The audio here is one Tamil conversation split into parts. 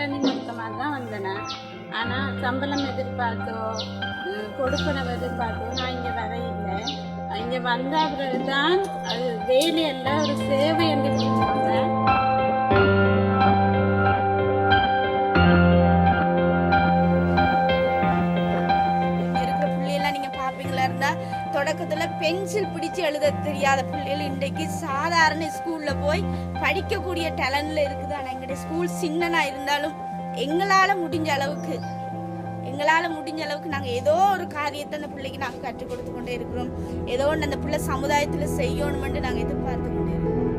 வேலை நிமித்தமாக தான் வந்தேன். ஆனால் சம்பளம் எதிர்பார்த்தோ கொடுப்பனவை எதிர்பார்த்தோ நான் இங்கே வர இல்லை. இங்கே வந்த பிறகு தான் அது வேலையெல்லாம் ஒரு சேவை என்று சொல்கிறேன். தொடக்கத்தில் பென்சில் பிடிச்சு எழுத தெரியாத பிள்ளைகள் இன்றைக்கு சாதாரண ஸ்கூலில் போய் படிக்கக்கூடிய டேலண்டில் இருக்குது. ஆனால் எங்களுடைய ஸ்கூல் சின்னனாக இருந்தாலும் எங்களால் முடிஞ்ச அளவுக்கு நாங்கள் ஏதோ ஒரு காரியத்தை அந்த பிள்ளைக்கு நாங்கள் கற்றுக் கொடுத்து கொண்டே இருக்கிறோம். ஏதோ ஒன்று அந்த பிள்ளை சமுதாயத்தில் செய்யணுமென்று நாங்கள் எதிர்பார்த்து கொண்டே இருக்கிறோம்.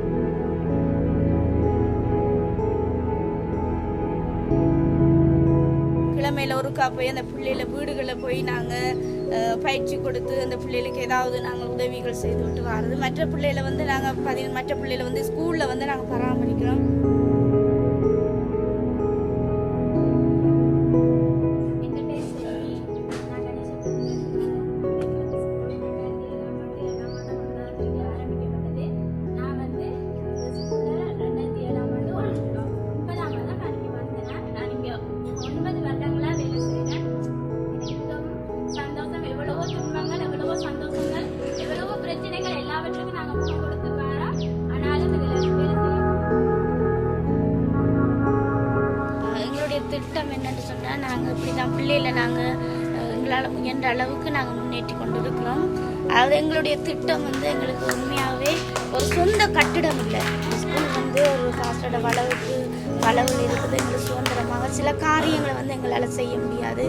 கிழமையில் ஒருக்கா போய் அந்த பிள்ளைகளை வீடுகளில் போய் நாங்கள் பயிற்சி கொடுத்து அந்த பிள்ளைகளுக்கு ஏதாவது நாங்கள் உதவிகள் செய்து விட்டு வர்றது. மற்ற பிள்ளைகளை நாங்கள் மற்ற பிள்ளைகளை ஸ்கூலில் நாங்கள் பராமரிக்கிறோம். திட்டம் என்னன்னு சொன்னால் நாங்கள் இப்படி தான் பிள்ளைகளை நாங்கள் எங்களால் முயன்ற அளவுக்கு நாங்கள் முன்னேற்றி கொண்டு இருக்கிறோம். அது எங்களுடைய திட்டம் எங்களுக்கு உண்மையாகவே ஒரு சொந்த கட்டிடம் இல்லை. ஸ்கூல் ஒரு காசோட வளவில் இருக்குது. எங்களுக்கு சுதந்திரமாக சில காரியங்களை எங்களால் செய்ய முடியாது.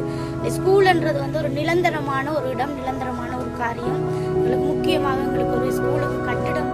ஸ்கூலுன்றது ஒரு நிரந்தரமான ஒரு இடம், நிரந்தரமான ஒரு காரியம். எங்களுக்கு முக்கியமாக எங்களுக்கு ஒரு ஸ்கூலுக்கு கட்டிடம்